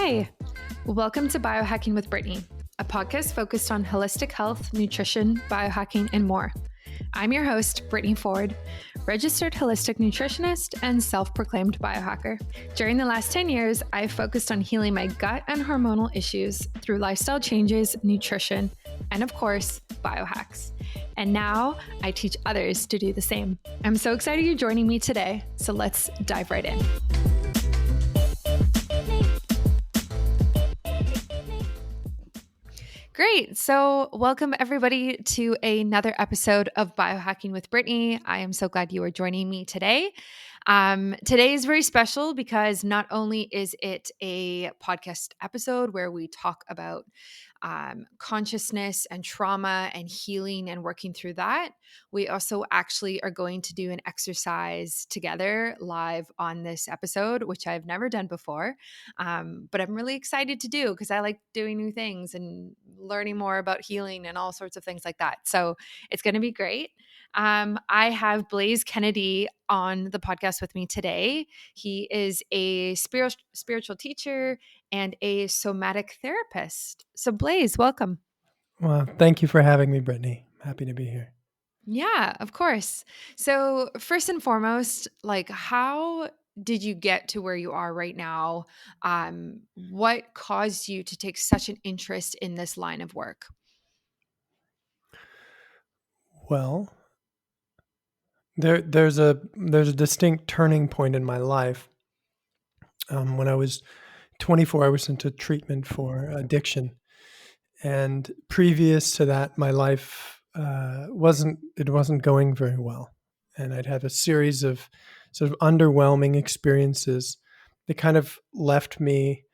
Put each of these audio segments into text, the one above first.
Hi, welcome to Biohacking with Brittany, a podcast focused on holistic health, nutrition, biohacking, and more. I'm your host, Brittany Ford, registered holistic nutritionist and self-proclaimed biohacker. During the last 10 years, I've focused on healing my gut and hormonal issues through lifestyle changes, nutrition, and of course, biohacks. And now I teach others to do the same. I'm so excited you're joining me today, so let's dive right in. Great. So welcome everybody to another episode of Biohacking with Brittany. I am so glad you are joining me today. Today is very special because not only is it a podcast episode where we talk about consciousness and trauma and healing and working through that, we also actually are going to do an exercise together live on this episode, which I've never done before. But I'm really excited to do because I like doing new things and learning more about healing and all sorts of things like that. So it's going to be great. I have Blaise Kennedy on the podcast with me today. He is a spiritual teacher and a somatic therapist. So Blaise, welcome. Well, thank you for having me, Brittany. I'm happy to be here. Yeah, of course. So first and foremost, how did you get to where you are right now? What caused you to take such an interest in this line of work? Well, there's a distinct turning point in my life. When I was 24, I was into treatment for addiction, and previous to that, my life wasn't going very well, and I'd had a series of sort of underwhelming experiences that kind of left me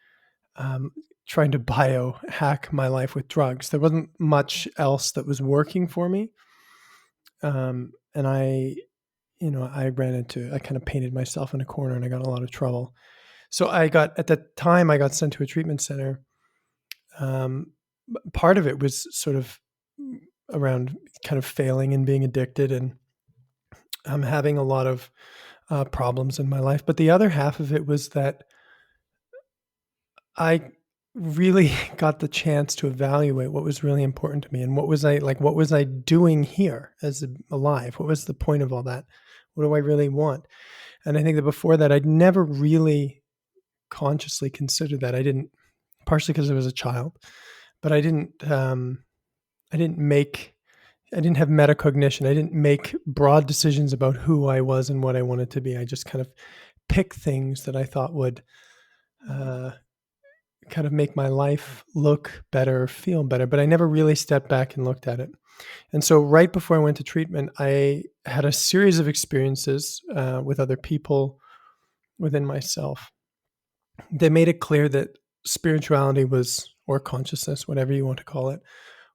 trying to biohack my life with drugs. There wasn't much else that was working for me. And I kind of painted myself in a corner and I got in a lot of trouble. So at the time I got sent to a treatment center. Part of it was sort of around kind of failing and being addicted and having a lot of problems in my life. But the other half of it was that I really got the chance to evaluate what was really important to me and what was I doing here as alive? What was the point of all that? What do I really want? And I think that before that, I'd never really consciously considered that. I didn't, partially because I was a child, but I didn't have metacognition. I didn't make broad decisions about who I was and what I wanted to be. I just kind of picked things that I thought would kind of make my life look better, feel better, but I never really stepped back and looked at it. And so right before I went to treatment, I had a series of experiences with other people within myself. They made it clear that spirituality was, or consciousness, whatever you want to call it,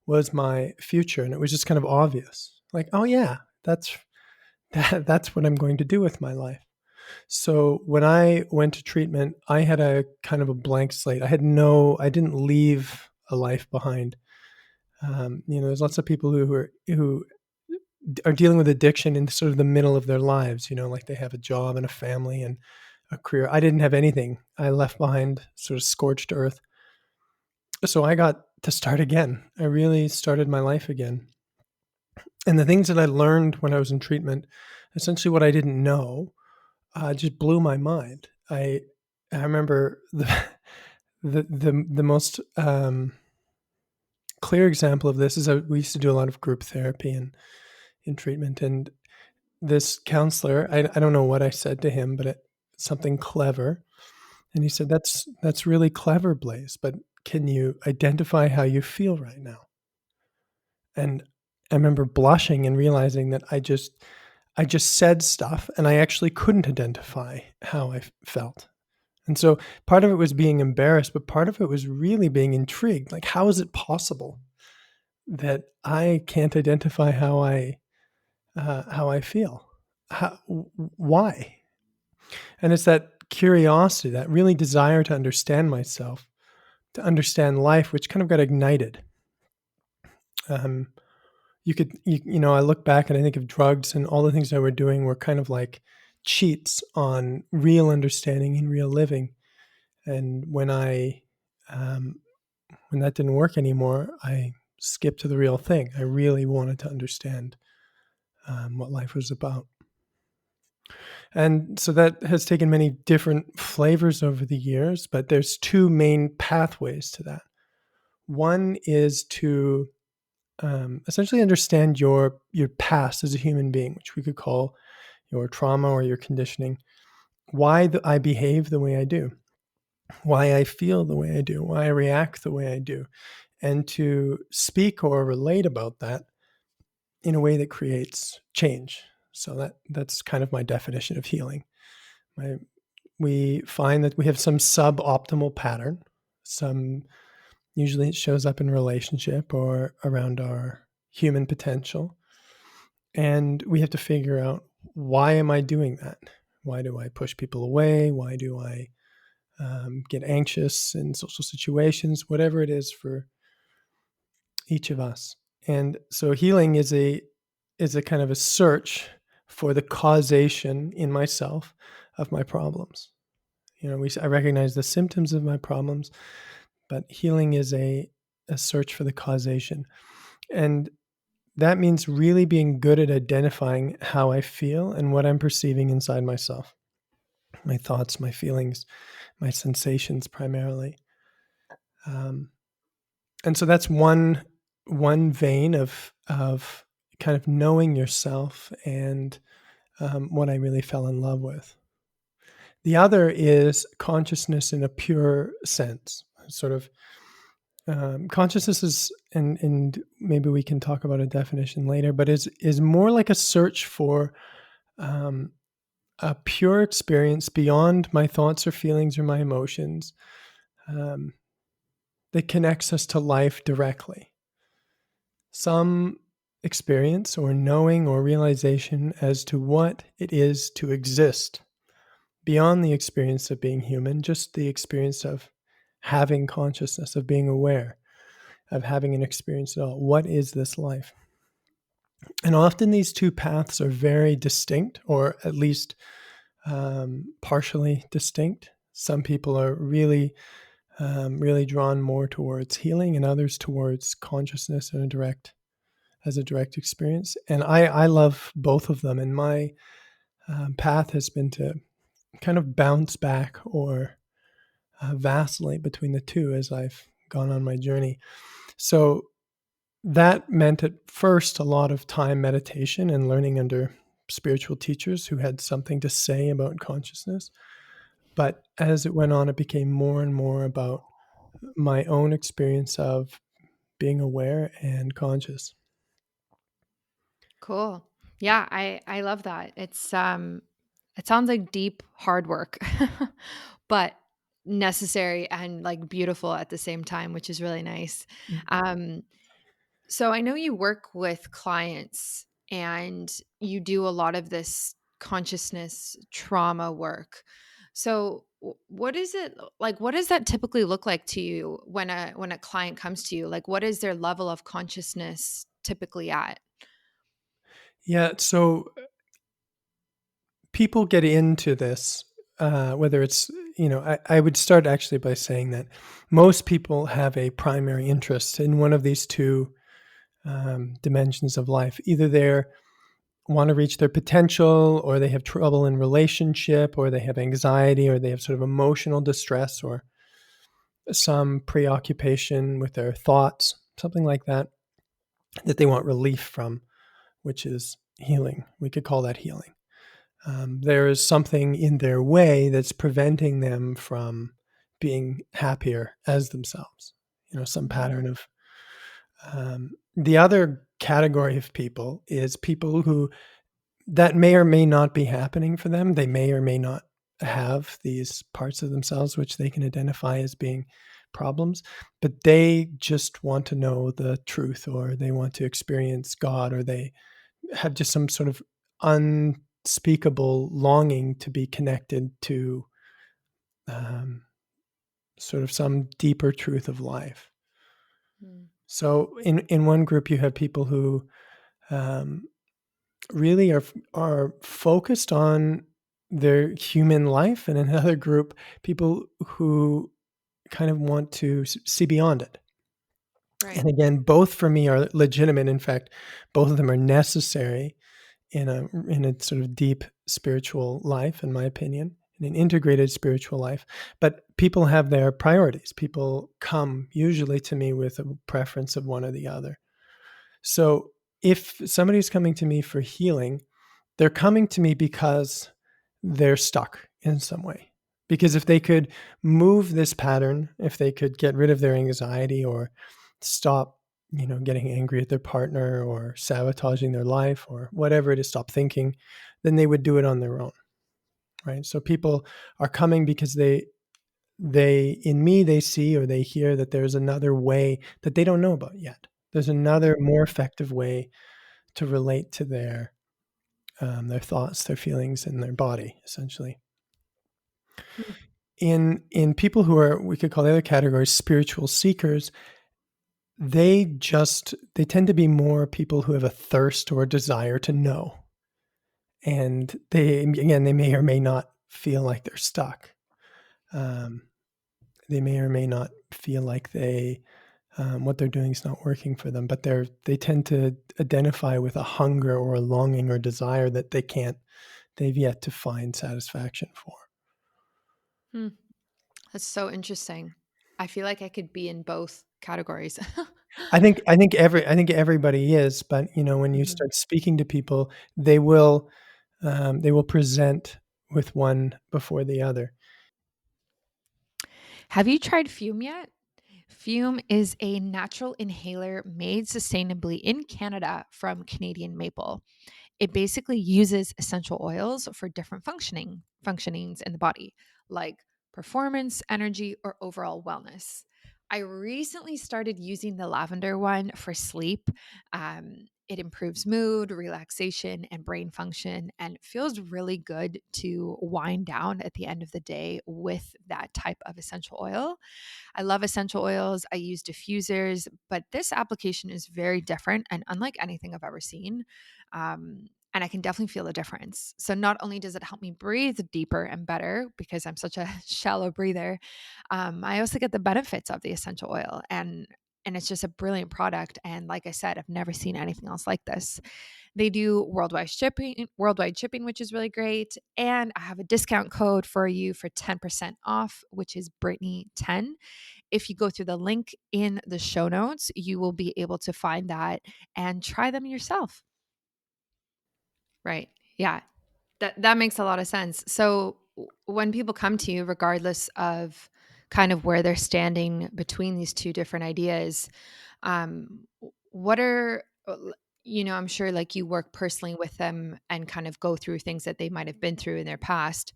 was my future. And it was just kind of obvious. Like, oh yeah, that's what I'm going to do with my life. So when I went to treatment, I had a kind of a blank slate. I didn't leave a life behind. There's lots of people who are dealing with addiction in sort of the middle of their lives, like they have a job and a family and a career. I didn't have anything. I left behind sort of scorched earth. So I got to start again. I really started my life again. And the things that I learned when I was in treatment, essentially what I didn't know, just blew my mind. I remember the most clear example of this is we used to do a lot of group therapy and in treatment, and this counselor, I don't know what I said to him, but something clever, and he said, "That's really clever, Blaise, but can you identify how you feel right now?" And I remember blushing and realizing that I just said stuff and I actually couldn't identify how I felt. And so part of it was being embarrassed, but part of it was really being intrigued. Like, how is it possible that I can't identify how I feel? Why? And it's that curiosity, that really desire to understand myself, to understand life, which kind of got ignited. I look back and I think of drugs and all the things that we're doing were kind of like cheats on real understanding and real living. And when I um, when that didn't work anymore, I skipped to the real thing. I really wanted to understand what life was about. And so that has taken many different flavors over the years, but there's two main pathways to that. One is to essentially understand your past as a human being, which we could call your trauma or your conditioning, why I behave the way I do, why I feel the way I do, why I react the way I do, and to speak or relate about that in a way that creates change. So that's kind of my definition of healing. We find that we have some suboptimal pattern. Some usually it shows up in relationship or around our human potential. And we have to figure out, why am I doing that? Why do I push people away? Why do I get anxious in social situations? Whatever it is for each of us. And so healing is a kind of a search for the causation in myself of my problems. I recognize the symptoms of my problems, but healing is a search for the causation. And that means really being good at identifying how I feel and what I'm perceiving inside myself, my thoughts, my feelings, my sensations primarily. And so that's one vein of kind of knowing yourself and what I really fell in love with. The other is consciousness in a pure sense, sort of consciousness is, and maybe we can talk about a definition later, but is more like a search for um, a pure experience beyond my thoughts or feelings or my emotions, um, that connects us to life directly. Some experience or knowing or realization as to what it is to exist beyond the experience of being human, just the experience of having consciousness, of being aware, of having an experience at all. What is this life? And often these two paths are very distinct, or at least partially distinct. Some people are really drawn more towards healing, and others towards consciousness and as a direct experience. And I love both of them. And my path has been to kind of bounce back or vacillate between the two as I've gone on my journey. So that meant at first a lot of time meditation and learning under spiritual teachers who had something to say about consciousness. But as it went on, it became more and more about my own experience of being aware and conscious. Cool. Yeah, I love that. It sounds like deep hard work, but necessary and like beautiful at the same time, which is really nice. Um so I know you work with clients and you do a lot of this consciousness trauma work. So what is it like, what does that typically look like to you when a client comes to you? Like, what is their level of consciousness typically at? Yeah, so people get into this, whether it's, I would start actually by saying that most people have a primary interest in one of these two dimensions of life. Either they want to reach their potential, or they have trouble in relationship, or they have anxiety, or they have sort of emotional distress, or some preoccupation with their thoughts, something like that, that they want relief from, which is healing. We could call that healing. There is something in their way that's preventing them from being happier as themselves. Some Mhm. pattern of. The other category of people is people who that may or may not be happening for them. They may or may not have these parts of themselves which they can identify as being problems, but they just want to know the truth, or they want to experience God, or they have just some sort of unspeakable longing to be connected to um, sort of some deeper truth of life. Mm. So in one group, you have people who um, really are focused on their human life, and in another group, people who kind of want to see beyond it. Right. And again, both for me are legitimate. In fact, both of them are necessary in a sort of deep spiritual life, in my opinion, in an integrated spiritual life. But people have their priorities. People come usually to me with a preference of one or the other. So if somebody's coming to me for healing, they're coming to me because they're stuck in some way. Because if they could move this pattern, if they could get rid of their anxiety or stop, getting angry at their partner or sabotaging their life or whatever it is, stop thinking, then they would do it on their own, right? So people are coming because they in me they see or they hear that there's another way that they don't know about yet. There's another more effective way to relate to their thoughts, their feelings, and their body, essentially. Hmm. In people who are, we could call the other categories spiritual seekers, they tend to be more people who have a thirst or a desire to know, and they may or may not feel like they're stuck. Um, they may or may not feel like what they're doing is not working for them, but they tend to identify with a hunger or a longing or desire that they've yet to find satisfaction for. Hmm. That's so interesting. I feel like I could be in both categories. I think everybody is, but when you Mhm. start speaking to people, they will present with one before the other. Have you tried Fume yet? Fume is a natural inhaler made sustainably in Canada from Canadian maple. It basically uses essential oils for different functionings in the body, like performance, energy, or overall wellness. I recently started using the lavender one for sleep. It improves mood, relaxation, and brain function, and it feels really good to wind down at the end of the day with that type of essential oil. I love essential oils. I use diffusers, but this application is very different and unlike anything I've ever seen. And I can definitely feel the difference. So, not only does it help me breathe deeper and better because I'm such a shallow breather, I also get the benefits of the essential oil. And it's just a brilliant product. And like I said, I've never seen anything else like this. They do worldwide shipping, which is really great. And I have a discount code for you for 10% off, which is Brittany10. If you go through the link in the show notes, you will be able to find that and try them yourself. Right. Yeah. That makes a lot of sense. So when people come to you, regardless of kind of where they're standing between these two different ideas, what are I'm sure like you work personally with them and kind of go through things that they might have been through in their past,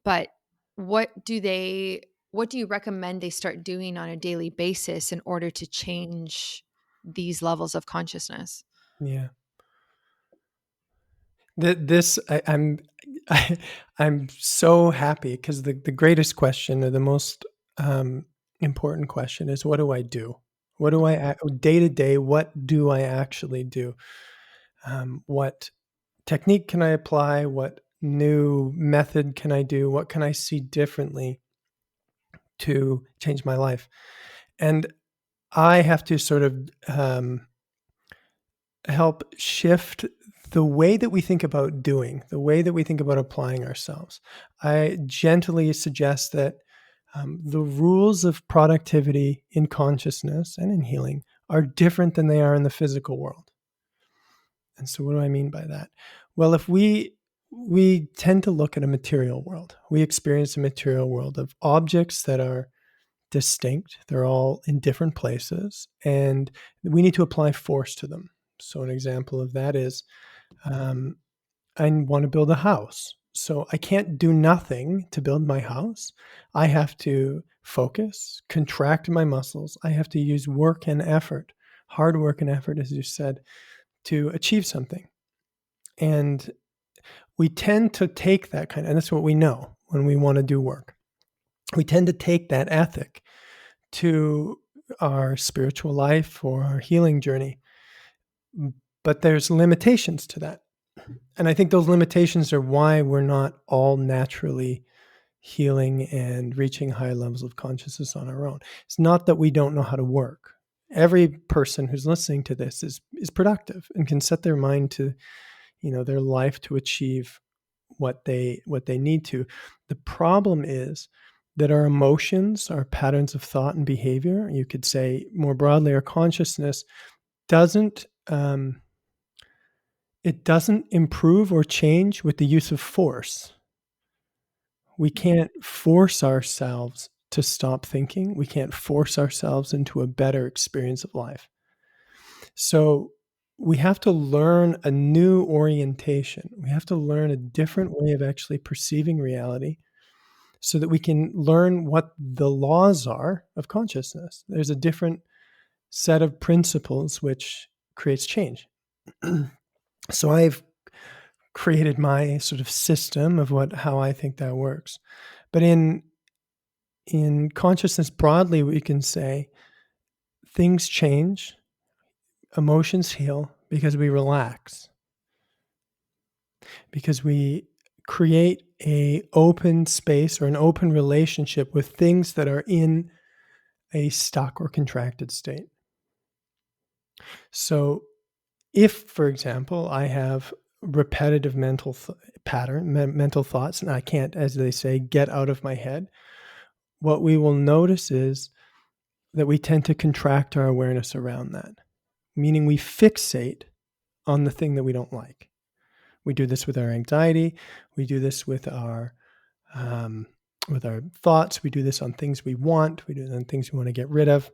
but what do they what do you recommend they start doing on a daily basis in order to change these levels of consciousness? Yeah. This I, I'm so happy because the greatest question or the most important question is, what do I do? What do Mhm. day to day? What do I actually do? What technique can I apply? What new method can I do? What can I see differently to change my life? And I have to sort of help shift the way that we think about doing, the way that we think about applying ourselves. I gently suggest that the rules of productivity in consciousness and in healing are different than they are in the physical world. And so, what do I mean by that? Well, if we tend to look at a material world, we experience a material world of objects that are distinct. They're all in different places, and we need to apply force to them. So, an example of that is um, I want to build a house. So, I can't do nothing to build my house. I have to focus, contract my muscles. I have to use work and effort, hard work and effort, as you said, to achieve something. And we tend to take that and that's what we know when we want to do work. We tend to take that ethic to our spiritual life or our healing journey. But there's limitations to that. And I think those limitations are why we're not all naturally healing and reaching higher levels of consciousness on our own. It's not that we don't know how to work. Every person who's listening to this is productive and can set their mind to, their life to achieve what they need to. The problem is that our emotions, our patterns of thought and behavior, you could say more broadly, our consciousness doesn't it doesn't improve or change with the use of force. We Mhm. can't force ourselves to stop thinking. We can't force ourselves into a better experience of life. So we have to learn a new orientation. We have to learn a different way of actually perceiving reality so that we can learn what the laws are of consciousness. There's a different set of principles which creates change. So I've created my sort of system of how I think that works. But in consciousness broadly, we can say things change, emotions heal because we relax, because we create a open space or an open relationship with things that are in a stuck or contracted state. So if, for example, I have repetitive mental thoughts, and I can't, as they say, get out of my head, what we will notice is that we tend to contract our awareness around that, meaning we fixate on the thing that we don't like. We do this with our anxiety. We do this um, with our thoughts. We do this on things we want. We do it on things we want to get rid of.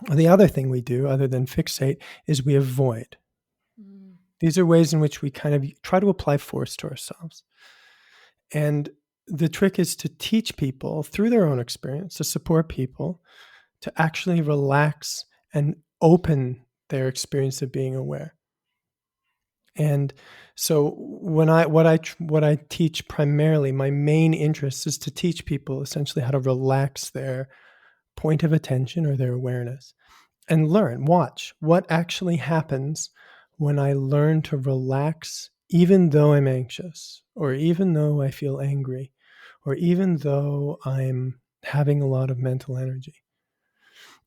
The other thing we do, other than fixate, is we avoid. Mm. These are ways in which we kind of try to apply force to ourselves. And the trick is to teach people through their own experience, to support people to actually relax and open their experience of being aware. And so what I teach primarily, my main interest is to teach people essentially how to relax their point of attention or their awareness and watch what actually happens when I learn to relax, even though I'm anxious, or even though I feel angry, or even though I'm having a lot of mental energy.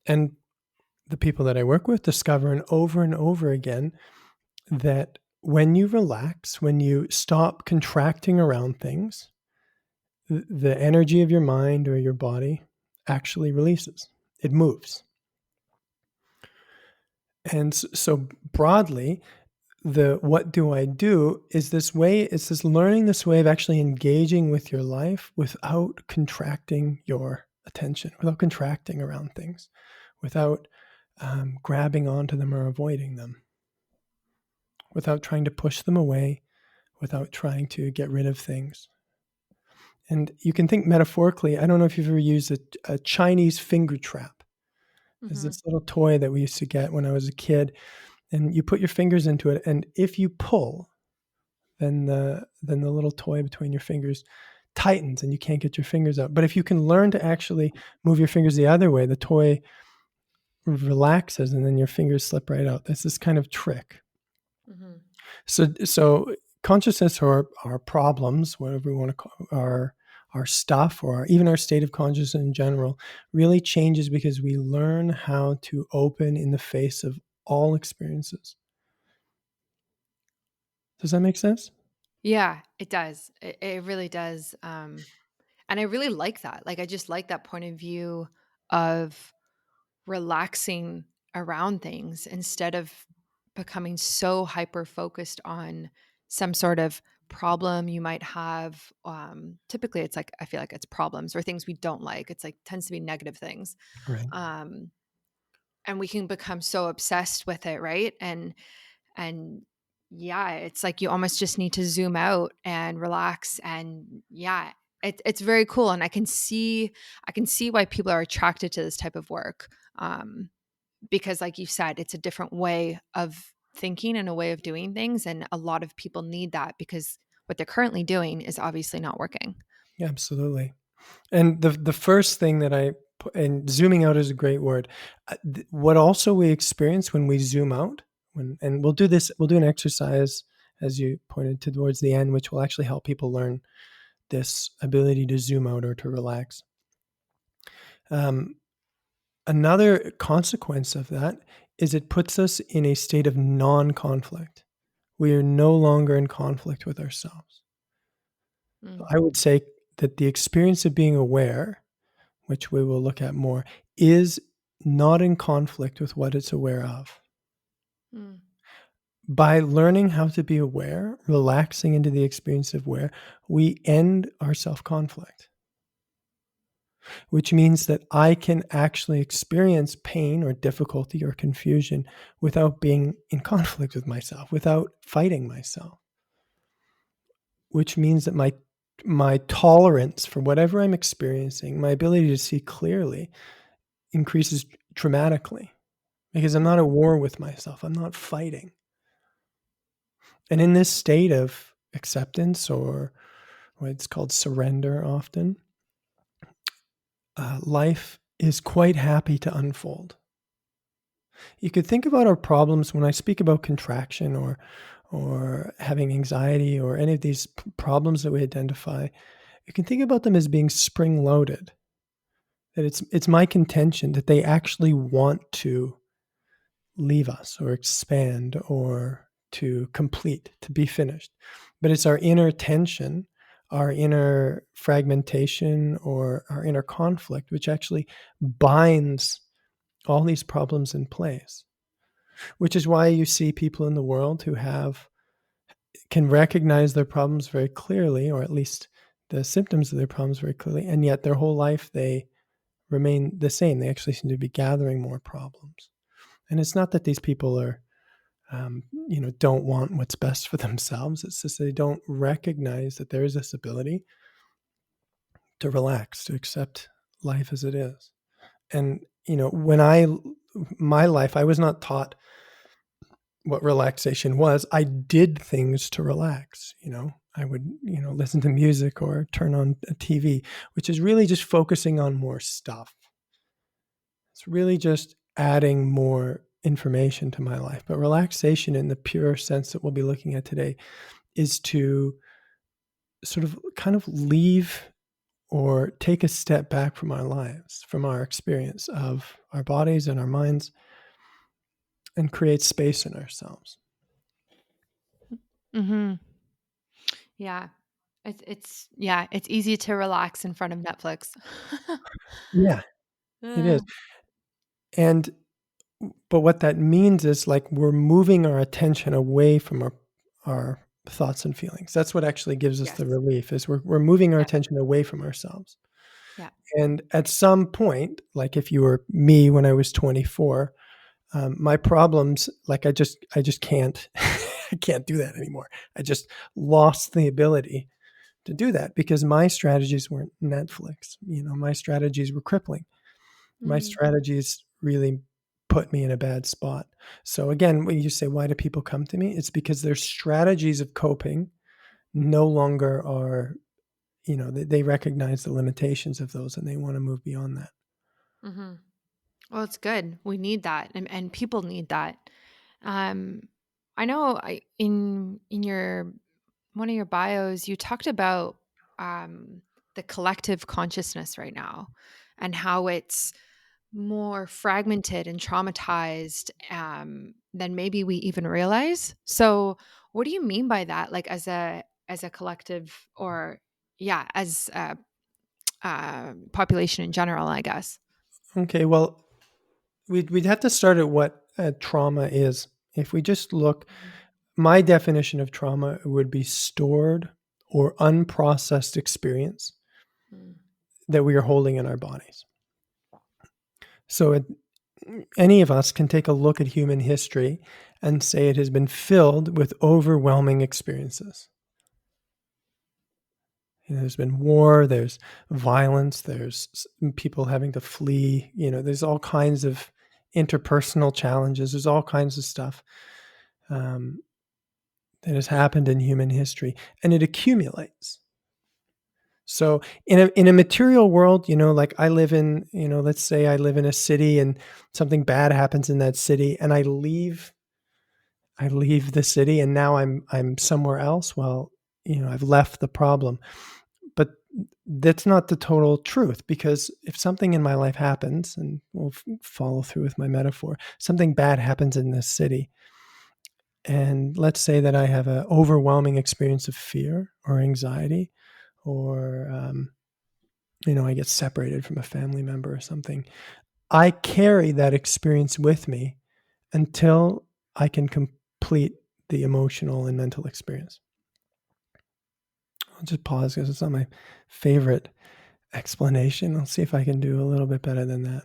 And the people that I work with discover and over again that when you relax, when you stop contracting around things, the energy of your mind or your body actually releases. It moves. And so broadly, the what do I do is it's this learning this way of actually engaging with your life without contracting your attention, without contracting around things, without grabbing onto them or avoiding them, without trying to push them away, without trying to get rid of things. And you can think metaphorically. I don't know if you've ever used a Chinese finger trap. There's Mhm. this little toy that we used to get when I was a kid, and you put your fingers into it, and if you pull, then the little toy between your fingers tightens, and you can't get your fingers out. But if you can learn to actually move your fingers the other way, the toy relaxes, and then your fingers slip right out. That's this kind of trick. Mhm. So consciousness or our problems, whatever we want to call our stuff or even our state of consciousness in general, really changes because we learn how to open in the face of all experiences. Does that make sense? Yeah, it does. It really does. And I really like that. Like, I just like that point of view of relaxing around things instead of becoming so hyper focused on some sort of problem you might have. Typically, it's like, I feel like it's problems or things we don't like. It's like tends to be negative things. Right. Um, and we can become so obsessed with it, right? And yeah, it's like you almost just need to zoom out and relax. And yeah, it's very cool. And I can see why people are attracted to this type of work. Because like you said, it's a different way of thinking and a way of doing things. And a lot of people need that because what they're currently doing is obviously not working. Yeah, absolutely. And the first thing that and zooming out is a great word. What also we experience when we zoom out, and we'll do an exercise as you pointed towards the end, which will actually help people learn this ability to zoom out or to relax. Um, Another consequence of that is it puts us in a state of non-conflict. We are no longer in conflict with ourselves. Mm, I would say that the experience of being aware, which we will look at more, is not in conflict with what it's aware of. mm, By learning how to be aware, relaxing into the experience of aware, we end our self-conflict, which means that I can actually experience pain or difficulty or confusion without being in conflict with myself, without fighting myself, which means that my tolerance for whatever I'm experiencing, my ability to see clearly increases dramatically because I'm not at war with myself. I'm not fighting. And in this state of acceptance, or what's called surrender often, life is quite happy to unfold. You could think about our problems when I speak about contraction or having anxiety or any of these problems that we identify. You can think about them as being spring loaded. That it's my contention that they actually want to leave us or expand or to complete, to be finished. But it's our inner tension, our inner fragmentation, or our inner conflict, which actually binds all these problems in place. Which is why you see people in the world who can recognize their problems very clearly, or at least the symptoms of their problems very clearly, and yet their whole life they remain the same. They actually seem to be gathering more problems. And it's not that these people are don't want what's best for themselves. It's just they don't recognize that there is this ability to relax, to accept life as it is. And my life, I was not taught what relaxation was. I did things to relax. I would listen to music or turn on a TV, which is really just focusing on more stuff. It's really just adding more information to my life. But relaxation, in the pure sense that we'll be looking at today, is to sort of kind of leave or take a step back from our lives, from our experience of our bodies and our minds, and create space in ourselves. mm-hmm. Yeah. It's easy to relax in front of Netflix. Yeah, it is. Uh, And but what that means is like we're moving our attention away from our thoughts and feelings. That's what actually gives us the yes. relief, is we're moving our Yeah. attention away from ourselves. Yeah. And at some point, like if you were me when I was 24, my problems, like I just can't, I can't do that anymore. I just lost the ability to do that because my strategies weren't Netflix. My strategies were crippling. My Mm, strategies really put me in a bad spot. So again, when you say, why do people come to me? It's because their strategies of coping no longer are, they recognize the limitations of those and they want to move beyond that. mm-hmm. Well, it's good. We need that, and people need that. Um, I know. In your one of your bios, you talked about the collective consciousness right now, and how it's more fragmented and traumatized than maybe we even realize. So, what do you mean by that? Like as a collective, or yeah, as a population in general, I guess. Okay, well, we'd have to start at what trauma is. If we just look, my definition of trauma would be stored or unprocessed experience Mm, that we are holding in our bodies. So any of us can take a look at human history and say it has been filled with overwhelming experiences. There's been war, there's violence, there's people having to flee, there's all kinds of interpersonal challenges, there's all kinds of stuff um, that has happened in human history, and it accumulates. So in a material world, like I live in, let's say I live in a city and something bad happens in that city, and I leave the city and now I'm somewhere else. Well, I've left the problem. But that's not the total truth, because if something in my life happens, and we'll follow through with my metaphor, something bad happens in this city, and let's say that I have an overwhelming experience of fear or anxiety, or I get separated from a family member or something. I carry that experience with me until I can complete the emotional and mental experience. I'll just pause because it's not my favorite explanation. I'll see if I can do a little bit better than that.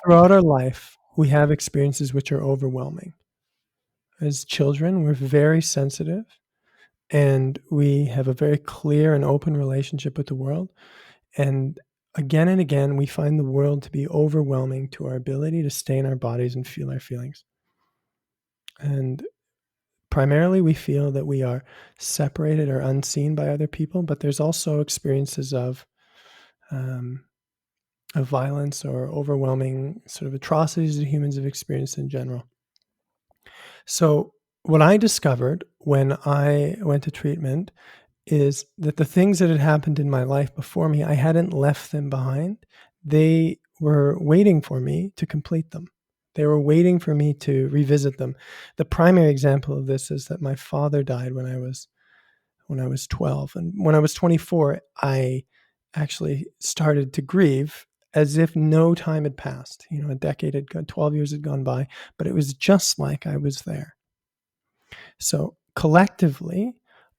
Throughout our life, we have experiences which are overwhelming. As children, we're very sensitive, and we have a very clear and open relationship with the world. And again, we find the world to be overwhelming to our ability to stay in our bodies and feel our feelings. And primarily, we feel that we are separated or unseen by other people, but there's also experiences um, of violence or overwhelming sort of atrocities that humans have experienced in general. So, what I discovered when I went to treatment is that the things that had happened in my life before me, I hadn't left them behind. They were waiting for me to complete them. They were waiting for me to revisit them. The primary example of this is that my father died when I was 12, and when I was 24, I actually started to grieve as if no time had passed. A decade had gone, 12 years had gone by, but it was just like I was there. So collectively,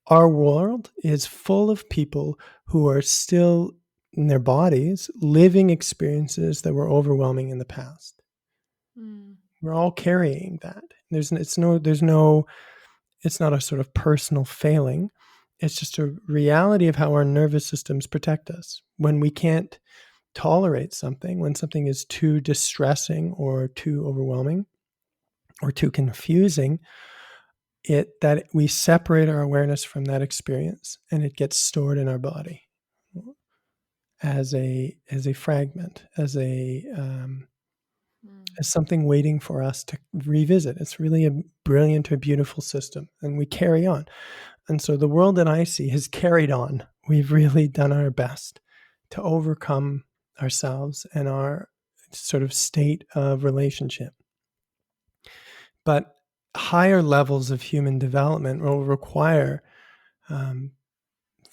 our world is full of people who are still in their bodies living experiences that were overwhelming in the past. Mm, We're all carrying that. It's not a sort of personal failing. It's just a reality of how our nervous systems protect us. When we can't tolerate something, when something is too distressing or too overwhelming or too confusing, that we separate our awareness from that experience, and it gets stored in our body as a fragment, mm. as something waiting for us to revisit. It's really a brilliant or beautiful system, and we carry on. And so the world that I see has carried on. We've really done our best to overcome ourselves and our sort of state of relationship. But higher levels of human development will require um,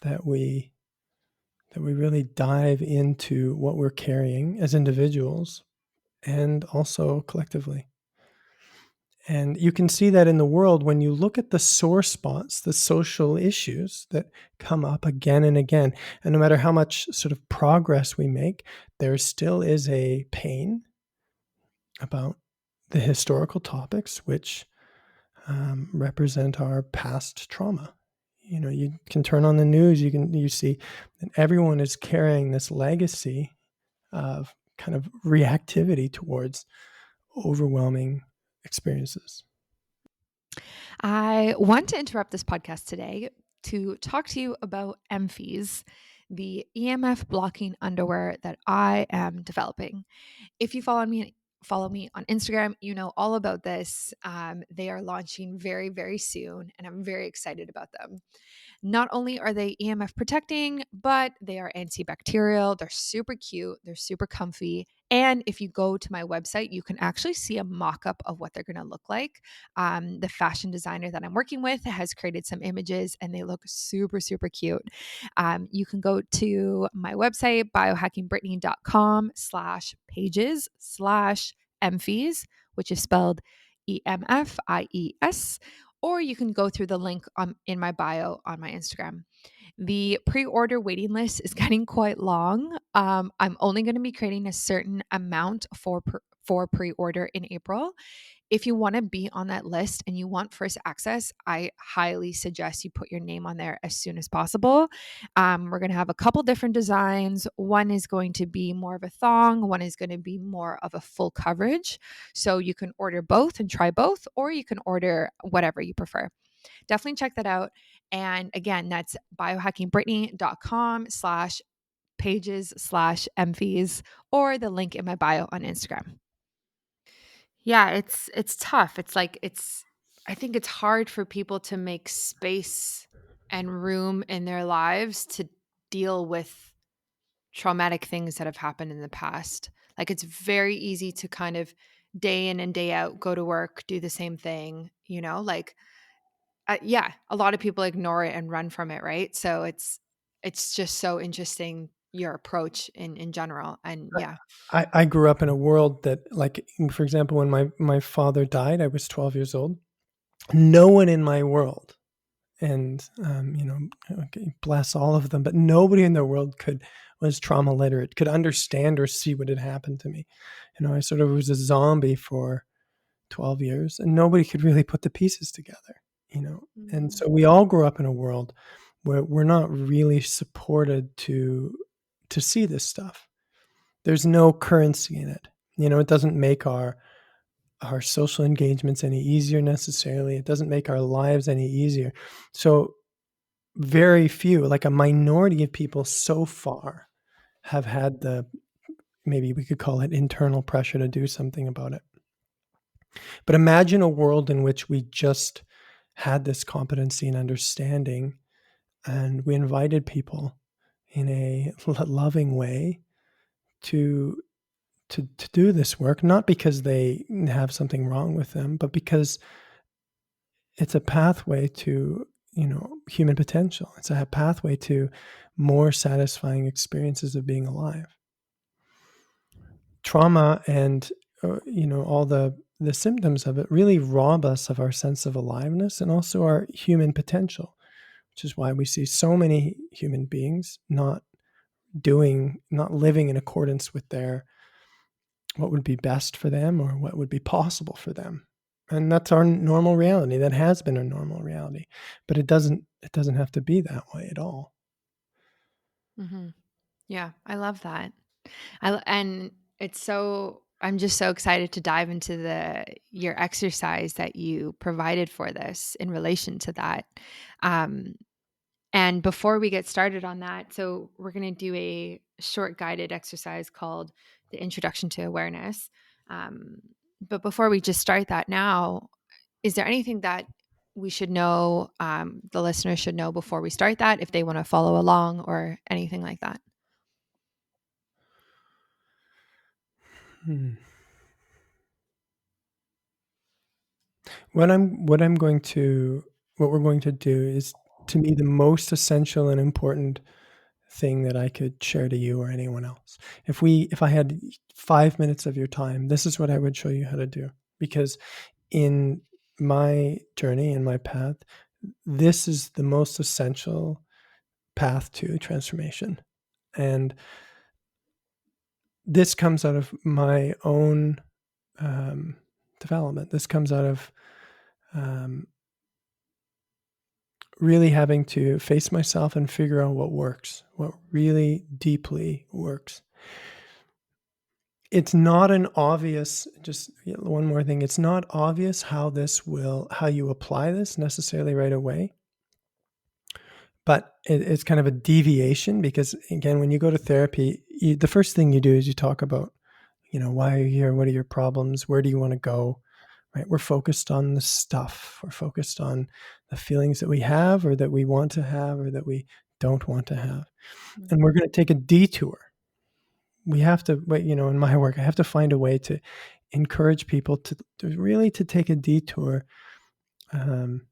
that we really dive into what we're carrying as individuals and also collectively. And you can see that in the world when you look at the sore spots, the social issues that come up again and again. And no matter how much sort of progress we make, there still is a pain about the historical topics which represent our past trauma. You can turn on the news, you see that everyone is carrying this legacy of kind of reactivity towards overwhelming experiences. I want to interrupt this podcast today to talk to you about Emphies, the EMF blocking underwear that I am developing. If you follow me on Instagram, you know all about this. They are launching very, very soon, and I'm very excited about them. Not only are they EMF protecting, but they are antibacterial. They're super cute. They're super comfy. And if you go to my website, you can actually see a mock up of what they're going to look like. The fashion designer that I'm working with has created some images and they look super, super cute. You can go to my website, biohackingbrittany.com/pages/emphies, which is spelled EMFIES, or you can go through the link in my bio on my Instagram. The pre order waiting list is getting quite long. I'm only going to be creating a certain amount for pre order in April. If you want to be on that list and you want first access, I highly suggest you put your name on there as soon as possible. We're going to have a couple different designs. One is going to be more of a thong, one is going to be more of a full coverage. So you can order both and try both, or you can order whatever you prefer. Definitely check that out. And again, that's biohackingbrittany.com/pages/emphies, or the link in my bio on Instagram. Yeah, it's tough. I think it's hard for people to make space and room in their lives to deal with traumatic things that have happened in the past. Like it's very easy to kind of day in and day out go to work, do the same thing, like yeah, a lot of people ignore it and run from it, right? So it's just so interesting your approach in general. And yeah. I grew up in a world that, like, for example, when my father died, I was 12 years old. No one in my world, and okay, bless all of them, but nobody in the world was trauma literate, could understand or see what had happened to me. I sort of was a zombie for 12 years, and nobody could really put the pieces together. And Mhm. so we all grew up in a world where we're not really supported to see this stuff. There's no currency in it. It doesn't make our social engagements any easier necessarily. It doesn't make our lives any easier. So very few, like a minority of people so far, have had the, maybe we could call it, internal pressure to do something about it. But imagine a world in which we just had this competency and understanding, and we invited people in a loving way to to do this work, not because they have something wrong with them, but because it's a pathway to, human potential. It's a pathway to more satisfying experiences of being alive. Trauma and all the symptoms of it really rob us of our sense of aliveness and also our human potential, which is why we see so many human beings not living in accordance with their what would be best for them or what would be possible for them. And that's our normal reality. That has been our normal reality. But it doesn't have to be that way at all. Mhm. Yeah, I love that. And it's so I'm just so excited to dive into the your exercise that you provided for this in relation to that. Um, and before we get started on that, so we're going to do a short guided exercise called the Introduction to Awareness. Um, but before we just start that now, is there anything that we should know, the listeners should know before we start that, if they want to follow along or anything like that? Hmm. What we're going to do is, to me, the most essential and important thing that I could share to you or anyone else. If I had 5 minutes of your time, this is what I would show you how to do. Because in my journey and my path, this is the most essential path to transformation. And this comes out of my own um, development. This comes out of um, really having to face myself and figure out what works, what really deeply works. It's not an obvious, just one more thing, it's not obvious how you apply this necessarily right away. But it's kind of a deviation because, again, when you go to therapy, the first thing you do is you talk about, why are you here? What are your problems? Where do you want to go? Right? We're focused on the stuff. We're focused on the feelings that we have or that we want to have or that we don't want to have. And we're Mhm. going to take a detour. We have to, in my work, I have to find a way to encourage people to really to take a detour um,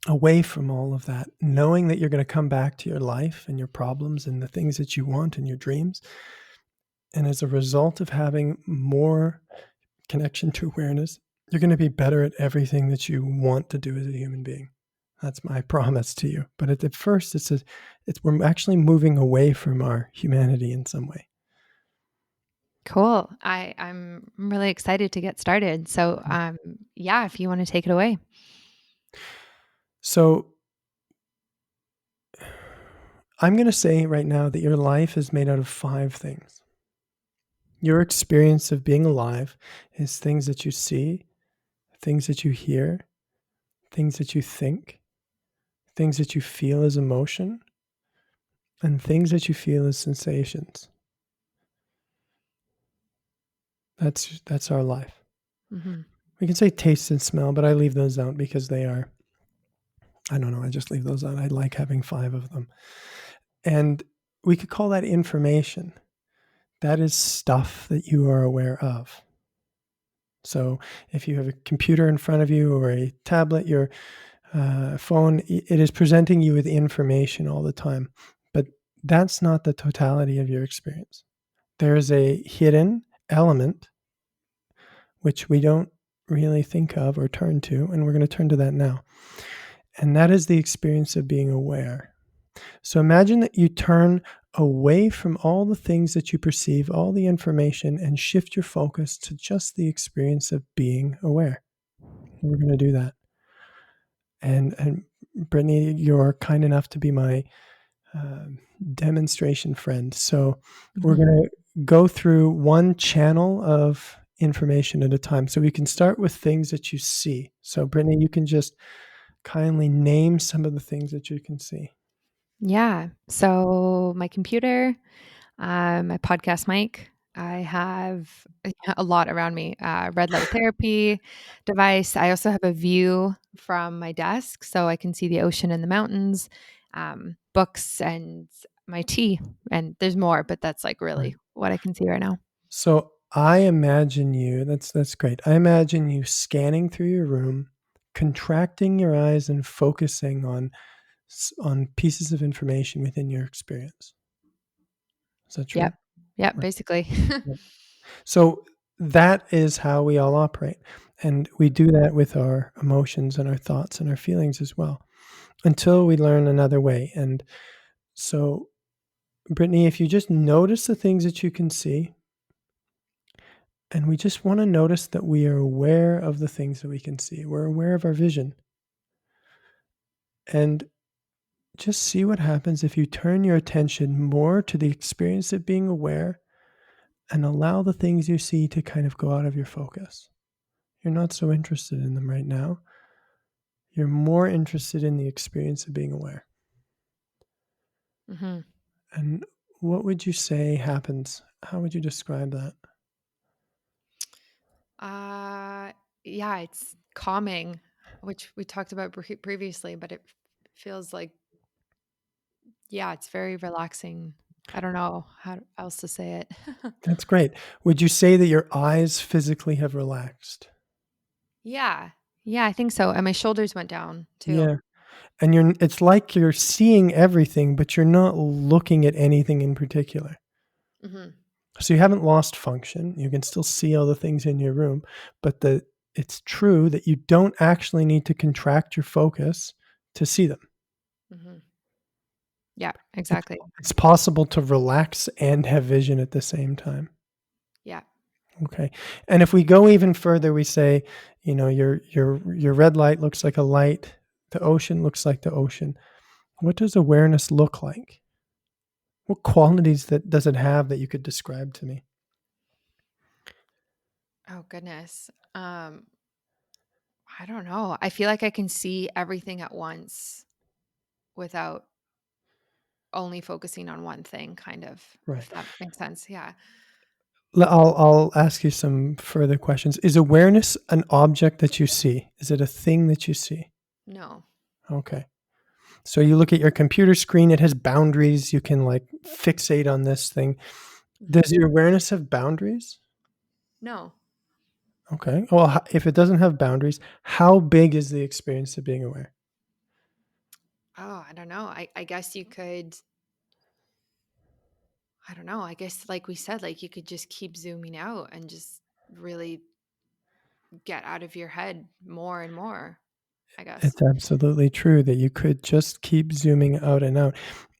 away from all of that, knowing that you're going to come back to your life and your problems and the things that you want and your dreams. And as a result of having more connection to awareness, you're going to be better at everything that you want to do as a human being. That's my promise to you. But at the first, we're actually moving away from our humanity in some way. Cool. I'm really excited to get started. So, yeah, if you want to take it away. So I'm going to say right now that your life is made out of 5 things. Your experience of being alive is things that you see, things that you hear, things that you think, things that you feel as emotion, and things that you feel as sensations. That's our life. Hmm. We can say taste and smell, but I leave those out because I don't know, I just leave those out. I like having 5 of them. And we could call that information. That is stuff that you are aware of. So if you have a computer in front of you or a tablet, your phone, it is presenting you with information all the time. But that's not the totality of your experience. There is a hidden element which we don't really think of or turn to, and we're going to turn to that now. And that is the experience of being aware. So imagine that you turn away from all the things that you perceive, all the information, and shift your focus to just the experience of being aware. We're going to do that. And Brittany, you're kind enough to be my uh, demonstration friend. So we're Mhm. going to go through one channel of information at a time. So we can start with things that you see. So Brittany, you can just kindly name some of the things that you can see. Yeah. So my computer, my podcast mic. I have a lot around me. Red light therapy device. I also have a view from my desk, so I can see the ocean and the mountains. Books and my tea, and there's more, but that's like Right. really what I can see right now. So I imagine you, that's great. I imagine you scanning through your room, contracting your eyes and focusing on pieces of information within your experience. Is that true? Yep. Yep. Right. Basically. Yeah. So that is how we all operate. And we do that with our emotions and our thoughts and our feelings as well until we learn another way. And so, Brittany, if you just notice the things that you can see, and we just want to notice that we are aware of the things that we can see, we're aware of our vision. And just see what happens if you turn your attention more to the experience of being aware and allow the things you see to kind of go out of your focus. You're not so interested in them right now. You're more interested in the experience of being aware. hmm And what would you say happens? How would you describe that? Uh, yeah, it's calming, which we talked about previously, but it feels like, yeah, it's very relaxing. I don't know how else to say it. That's great. Would you say that your eyes physically have relaxed? Yeah. Yeah, I think so. And my shoulders went down too. Yeah. And it's like you're seeing everything, but you're not looking at anything in particular. hmm So you haven't lost function. You can still see all the things in your room, but it's true that you don't actually need to contract your focus to see them. hmm Yeah, It's exactly. it's possible to relax and have vision at the same time. Yeah. Okay. And if we go even further, we say, your red light looks like a light, the ocean looks like the ocean. What does awareness look like? What qualities that does it have that you could describe to me? Oh goodness. I don't know. I feel like I can see everything at once without only focusing on one thing, kind of, Right. if that makes sense. Yeah. I'll ask you some further questions. Is awareness an object that you see? Is it a thing that you see? No. Okay. So you look at your computer screen, it has boundaries. You can like fixate on this thing. hmm Does your awareness have boundaries? No. Okay. Well, if it doesn't have boundaries, how big is the experience of being aware? Oh, I don't know. I guess you could, I don't know. I guess, like we said, like you could just keep zooming out and just really get out of your head more and more, I guess. It's absolutely true that you could just keep zooming out and out.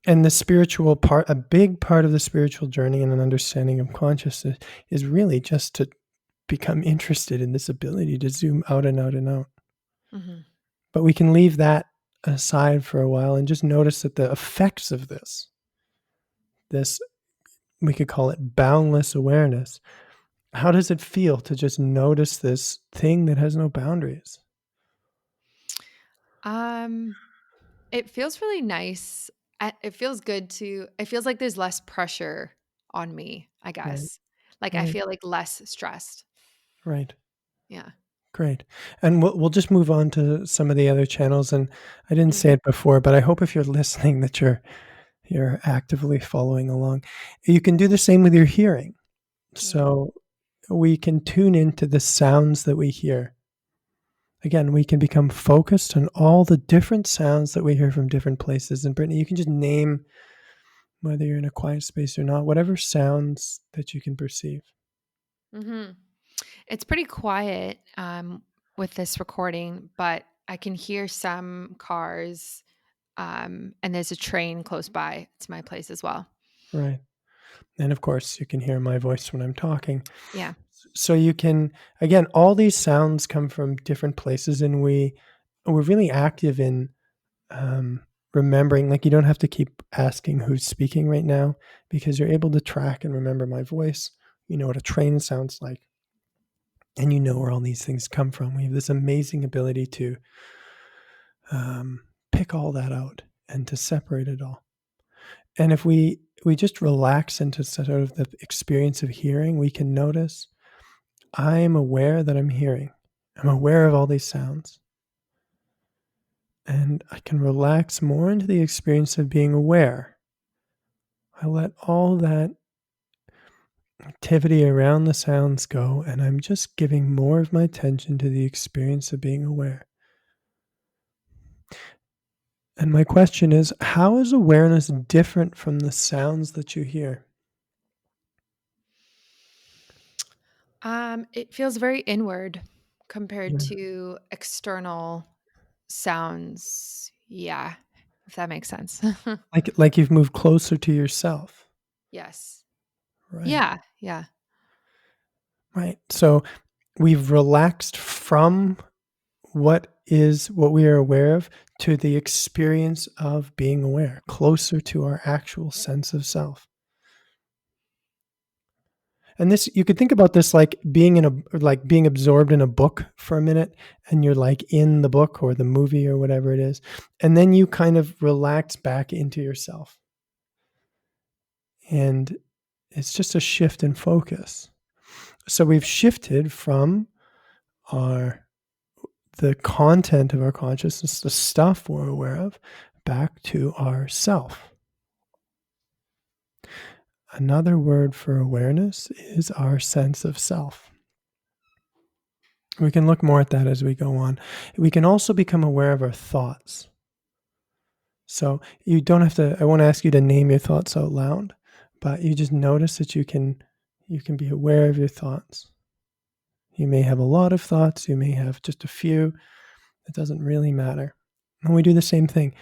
And the spiritual part, a big part of the spiritual journey and an understanding of consciousness is really just to become interested in this ability to zoom out and out and out. hmm But we can leave that aside for a while and just notice that the effects of this, we could call it boundless awareness. How does it feel to just notice this thing that has no boundaries? Um, it feels really nice. It feels good to, it feels like there's less pressure on me, I Right, guess. Like I right, feel like less stressed. right. Yeah. Great. And we'll just move on to some of the other channels. And I didn't say Mhm. it before, but I hope if you're listening that you're actively following along. You can do the same with your hearing. Mm. So we can tune into the sounds that we hear. Again, we can become focused on all the different sounds that we hear from different places. And Brittany, you can just name, whether you're in a quiet space or not, whatever sounds that you can perceive. Mhm. It's pretty quiet with this recording, but I can hear some cars, and there's a train close by to my place as well. Right. And of course, you can hear my voice when I'm talking. Yeah. So you can, again, all these sounds come from different places, and we're really active in um, remembering. Like, you don't have to keep asking who's speaking right now, because you're able to track and remember my voice. You know what a train sounds like, and you know where all these things come from. We have this amazing ability to pick all that out and to separate it all. And if we just relax into sort of the experience of hearing, we can notice I'm aware that I'm hearing. I'm aware of all these sounds. And I can relax more into the experience of being aware. I let all that activity around the sounds go, and I'm just giving more of my attention to the experience of being aware. And my question is, how is awareness different from the sounds that you hear? It feels very inward compared Yeah. to external sounds. Yeah, if that makes sense. Like you've moved closer to yourself. Yes. Right. Yeah. Yeah. Right. So we've relaxed from what we are aware of to the experience of being aware, closer to our actual sense of self. And this, you could think about this like being absorbed in a book for a minute, and you're like in the book or the movie or whatever it is, and then you kind of relax back into yourself, and it's just a shift in focus. So we've shifted from our the content of our consciousness, the stuff we're aware of, back to ourself. Another word for awareness is our sense of self. We can look more at that as we go on. We can also become aware of our thoughts. So you don't have to, I won't ask you to name your thoughts out loud, but you just notice that you can be aware of your thoughts. You may have a lot of thoughts, you may have just a few. It doesn't really matter. And we do the same thing.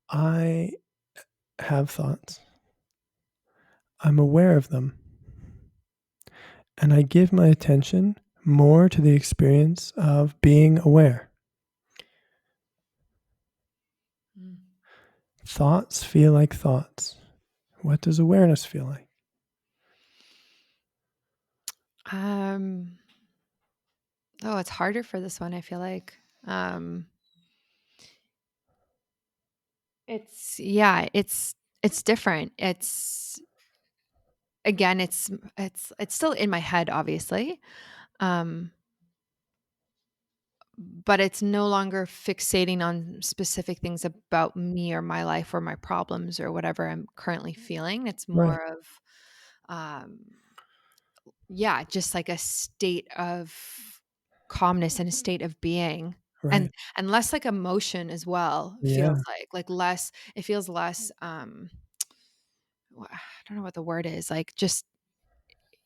I have thoughts. I'm aware of them. And I give my attention more to the experience of being aware. Mm. Thoughts feel like thoughts. What does awareness feel like? Um, oh, it's harder for this one, I feel like. Um, it's different. It's again, it's still in my head, obviously. Um, but it's no longer fixating on specific things about me or my life or my problems or whatever I'm currently feeling. It's Right, more of um yeah, just like a state of calmness and a state of being. And right. and less like emotion as well, Yeah, feels like less, it feels less I don't know what the word is, like just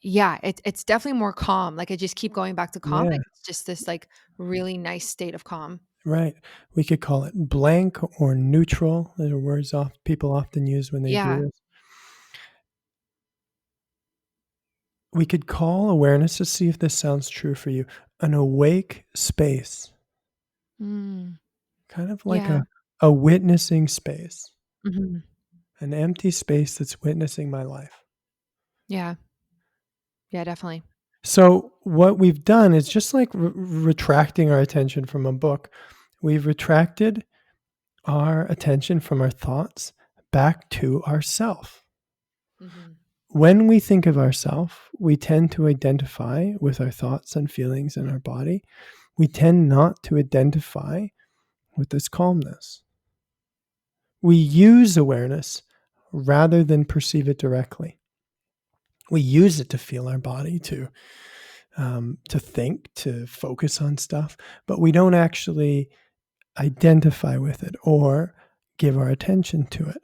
yeah, it's definitely more calm. Like I just keep going back to calm. yeah, Like it's just this like really nice state of calm. right. We could call it blank or neutral. Those are words people often use when they do Yeah. this. We could call awareness to see if this sounds true for you an awake space, Mm, kind of like yeah. a witnessing space, Mhm. an empty space that's witnessing my life. Yeah. Yeah, definitely. So, what we've done is just like retracting our attention from a book, we've retracted our attention from our thoughts back to ourself. Mhm. When we think of ourself, we tend to identify with our thoughts and feelings in our body. We tend not to identify with this calmness. We use awareness rather than perceive it directly. We use it to feel our body, to think, to focus on stuff, but we don't actually identify with it or give our attention to it.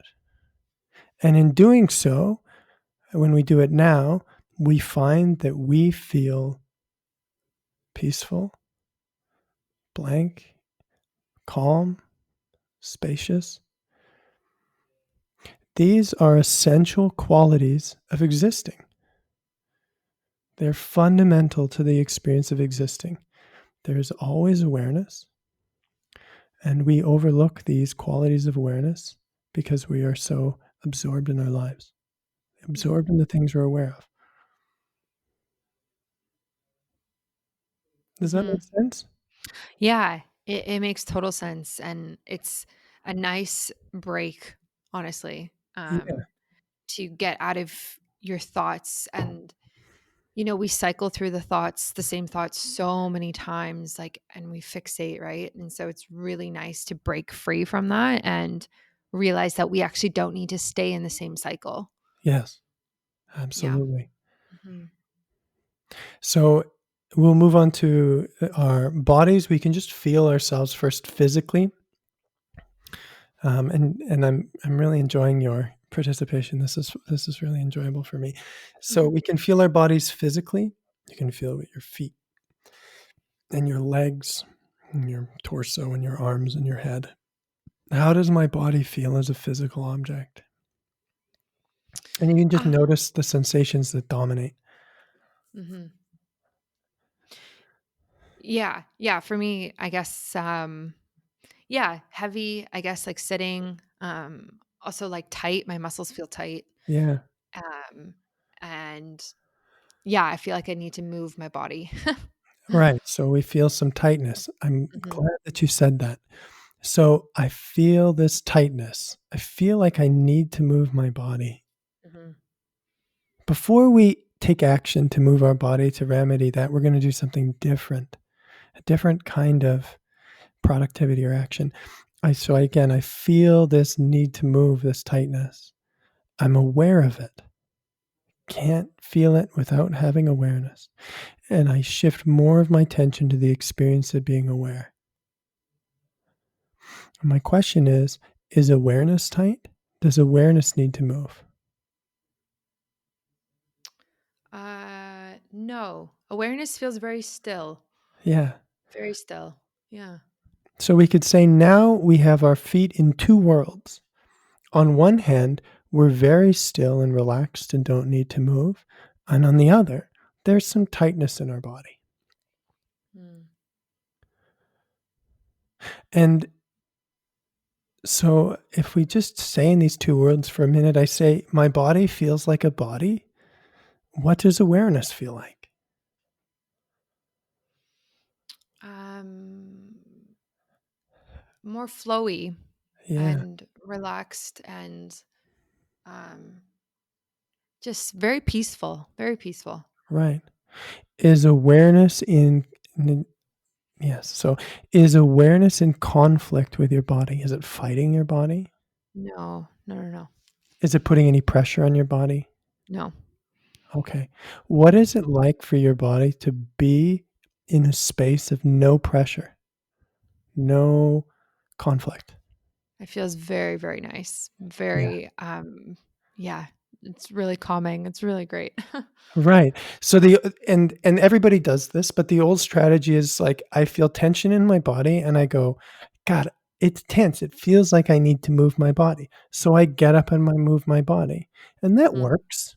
And in doing so, when we do it now, we find that we feel peaceful, blank, calm, spacious. These are essential qualities of existing. They're fundamental to the experience of existing. There is always awareness, and we overlook these qualities of awareness because we are so absorbed in our lives, absorbed in the things we're aware of. Does that Mm-hmm. make sense? Yeah, it makes total sense, and it's a nice break, honestly, Yeah. to get out of your thoughts. And we cycle through the same thoughts so many times, like, and we fixate, right? And so it's really nice to break free from that and realize that we actually don't need to stay in the same cycle. Yes, Yeah. absolutely. Hmm. So we'll move on to our bodies. We can just feel ourselves first physically. And I'm really enjoying your participation. This is really enjoyable for me. So Hmm. we can feel our bodies physically. You can feel it with your feet and your legs and your torso and your arms and your head. How does my body feel as a physical object? And you can just Ah, notice the sensations that dominate. hmm. Yeah. Yeah. For me, I guess, yeah, heavy, I guess, like sitting, also like tight. My muscles feel tight. Yeah, Um, and yeah, I feel like I need to move my body. right. So we feel some tightness. I'm Hmm. glad that you said that. So I feel this tightness. I feel like I need to move my body. Hmm. Before we take action to move our body to remedy that, we're going to do something different, a different kind of productivity or action. I feel this need to move, this tightness. I'm aware of it. Can't feel it without having awareness. And I shift more of my attention to the experience of being aware. And my question is awareness tight? Does awareness need to move? No, awareness feels very still, Yeah. very still. Yeah. So we could say now we have our feet in two worlds. On one hand, we're very still and relaxed and don't need to move. And on the other, there's some tightness in our body. Mm. And so if we just say in these two worlds for a minute, I say, my body feels like a body. What does awareness feel like? Um, More flowy Yeah, and relaxed and um, just very peaceful, very peaceful. right. Is awareness in yes. So is awareness in conflict with your body? Is it fighting your body? No, no, no, no, Is it putting any pressure on your body? no. Okay. What is it like for your body to be in a space of no pressure, no conflict? It feels very, very nice. Yeah. Very, yeah, it's really calming. It's really great. Right. So and everybody does this, but the old strategy is like I feel tension in my body and I go, God, it's tense. It feels like I need to move my body. So I get up and I move my body. And that Hmm. works.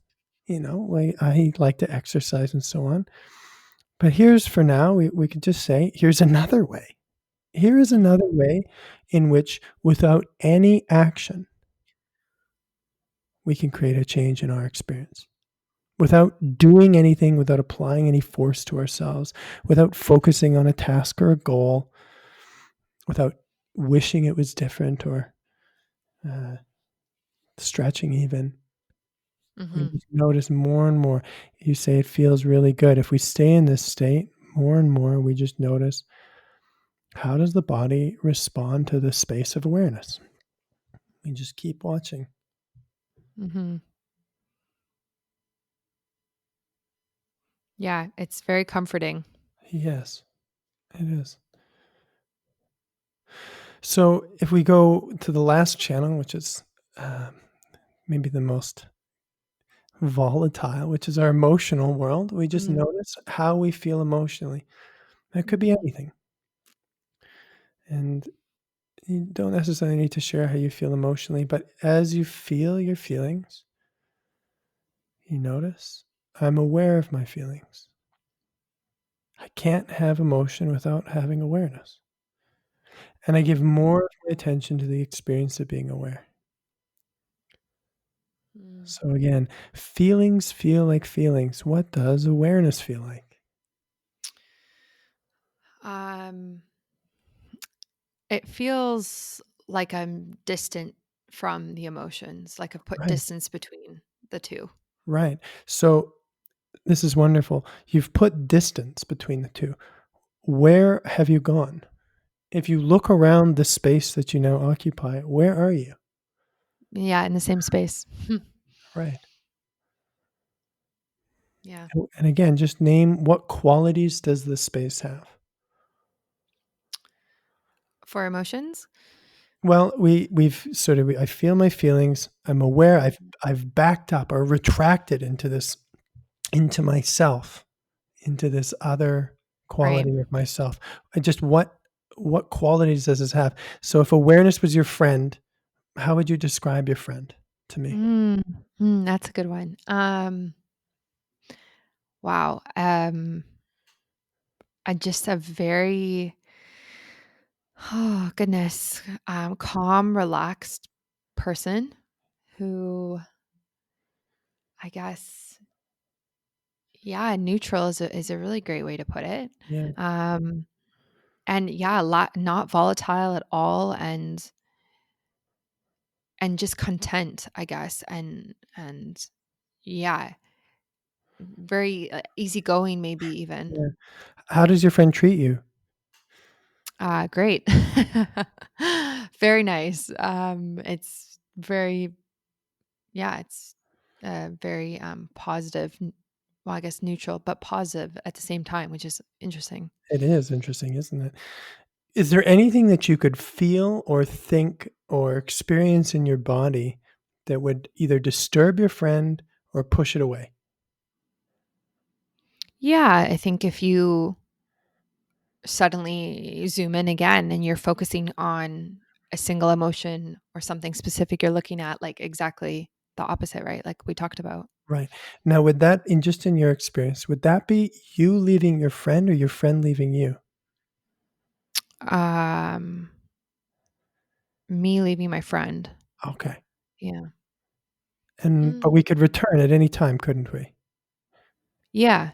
I like to exercise and so on. But here's for now, we could just say, here's another way. Here is Hmm. another way in which, without any action, we can create a change in our experience. Without doing anything, without applying any force to ourselves, without focusing on a task or a goal, without wishing it was different or uh, stretching even. We Hmm. just notice more and more. You say it feels really good. If we stay in this state more and more, we just notice how does the body respond to the space of awareness? We just keep watching. Mhm. Yeah, it's very comforting. Yes, it is. So if we go to the last channel, which is um, maybe the most volatile, which is our emotional world, we just Mm, notice how we feel emotionally. That could be mhm, anything. And you don't necessarily need to share how you feel emotionally, but as you feel your feelings, you notice, I'm aware of my feelings. I can't have emotion without having awareness. And I give more of my attention to the experience of being aware. mm. So again, feelings feel like feelings. What does awareness feel like? Um, it feels like I'm distant from the emotions, like I've put Right, distance between the two. right. So this is wonderful. You've put distance between the two. Where have you gone? If you look around the space that you now occupy, where are you? Yeah, in the same space. Right. Yeah. And again, just name what qualities does this space have? For emotions? Well, we've sort of I feel my feelings. I'm aware Mhm. I've backed up or retracted into this into myself, into this other Right. quality of myself. I just what qualities does this have? So if awareness was your friend, how would you describe your friend to me? Mm, that's a good one. Wow. I just a very, oh goodness, calm, relaxed person who I guess, yeah, neutral is a really great way to put it. Yeah, Um, and yeah, not volatile at all, and just content, I guess, and yeah, very easygoing, maybe even. yeah. How does your friend treat you? Great. Very nice. It's very, yeah, it's very positive. Well, I guess neutral, but positive at the same time, which is interesting. It is interesting, isn't it? Is there anything that you could feel or think or experience in your body that would either disturb your friend or push it away? Yeah, I think if you suddenly zoom in again and you're focusing on a single emotion or something specific you're looking at, like exactly the opposite, right? Like we talked about. Right. Now, would that in just in your experience, would that be you leaving your friend or your friend leaving you? Um, Me leaving my friend. Okay. Yeah. And but Mm. we could return at any time, couldn't we? Yeah.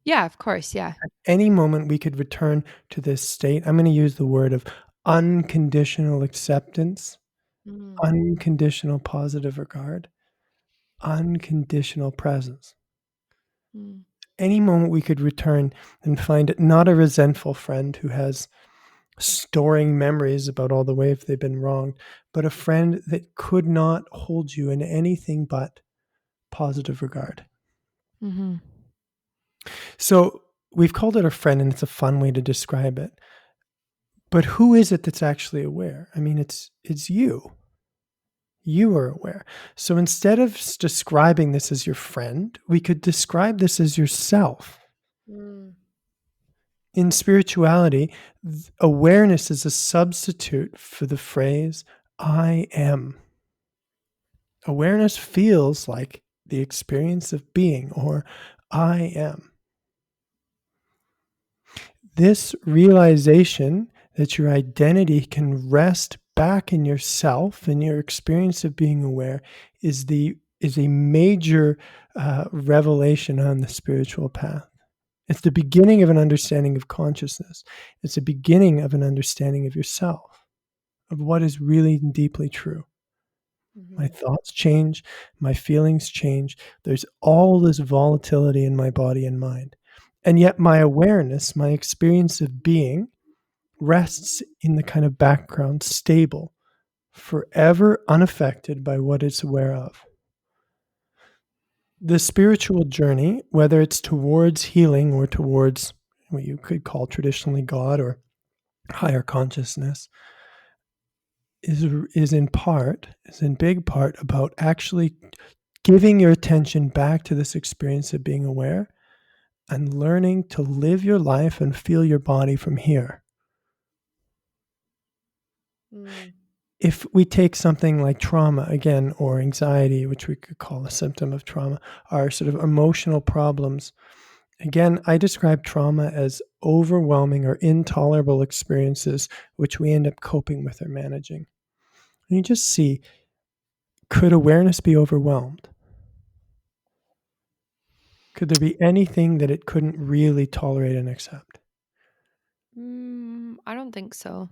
Yeah, of course. Yeah. Any moment we could return to this state. I'm going to use the word of unconditional acceptance, Mm. unconditional positive regard, unconditional presence. Mm. Any moment we could return and find it not a resentful friend who has storing memories about all the ways they've been wronged, but a friend that could not hold you in anything but positive regard. Mhm. So we've called it a friend, and it's a fun way to describe it. But who is it that's actually aware? I mean, it's you. You are aware. So instead of describing this as your friend, we could describe this as yourself. Mm. In spirituality, awareness is a substitute for the phrase I am. Awareness feels like the experience of being, or I am. This realization that your identity can rest back in yourself and your experience of being aware is a major revelation on the spiritual path. It's the beginning of an understanding of consciousness. It's the beginning of an understanding of yourself, of what is really and deeply true. My Mhm. thoughts change, my feelings change. There's all this volatility in my body and mind. And yet, my awareness, my experience of being, rests in the kind of background, stable, forever unaffected by what it's aware of. The spiritual journey, whether it's towards healing or towards what you could call traditionally God or higher consciousness, is in big part about actually giving your attention back to this experience of being aware and learning to live your life and feel your body from here. Mm. If we take something like trauma again, or anxiety, which we could call a symptom of trauma, are sort of emotional problems. Again, I describe trauma as overwhelming or intolerable experiences which we end up coping with or managing. And you just see, could awareness be overwhelmed? Could there be anything that it couldn't really tolerate and accept? I don't think so.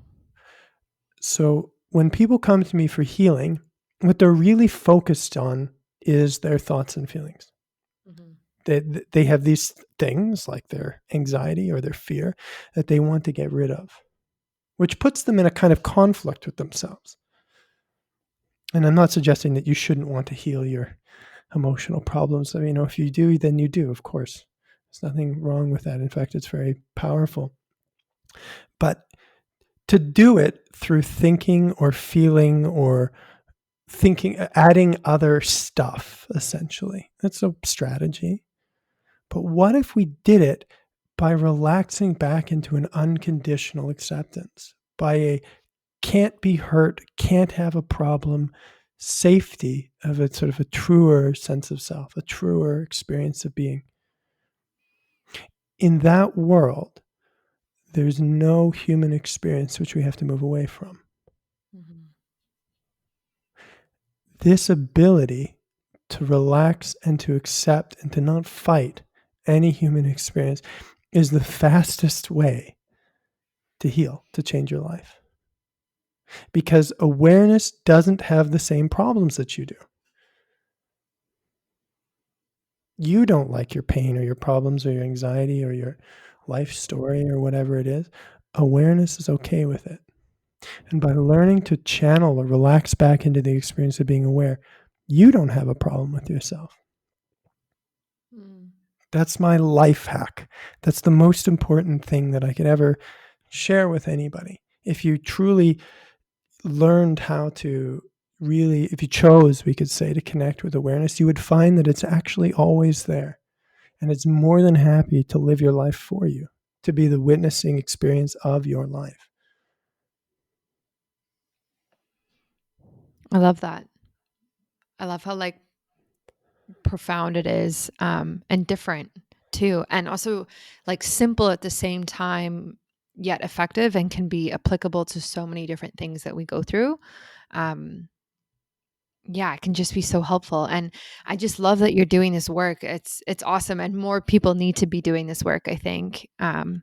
So when people come to me for healing, what they're really focused on is their thoughts and feelings. Mhm. They have these things like their anxiety or their fear that they want to get rid of, which puts them in a kind of conflict with themselves. And I'm not suggesting that you shouldn't want to heal your emotional problems. I mean, if you do, then you do, of course. There's nothing wrong with that. In fact, it's very powerful. But to do it through thinking or feeling or thinking, adding other stuff, essentially, that's a strategy. But what if we did it by relaxing back into an unconditional acceptance, by a can't be hurt, can't have a problem, safety of a sort of a truer sense of self, a truer experience of being? In that world, there's no human experience which we have to move away from. Mhm. This ability to relax and to accept and to not fight any human experience is the fastest way to heal, to change your life. Because awareness doesn't have the same problems that you do. You don't like your pain or your problems or your anxiety or your life story or whatever it is. Awareness is okay with it. And by learning to channel or relax back into the experience of being aware, you don't have a problem with yourself. Mm. That's my life hack. That's the most important thing that I could ever share with anybody. If you truly learned how to really, if you chose, we could say, to connect with awareness, you would find that it's actually always there. And it's more than happy to live your life for you, to be the witnessing experience of your life. I love that. I love how like profound it is, and different too, and also like simple at the same time, yet effective, and can be applicable to so many different things that we go through. Um, yeah, it can just be so helpful, and I just love that you're doing this work. It's awesome, and more people need to be doing this work, I think. And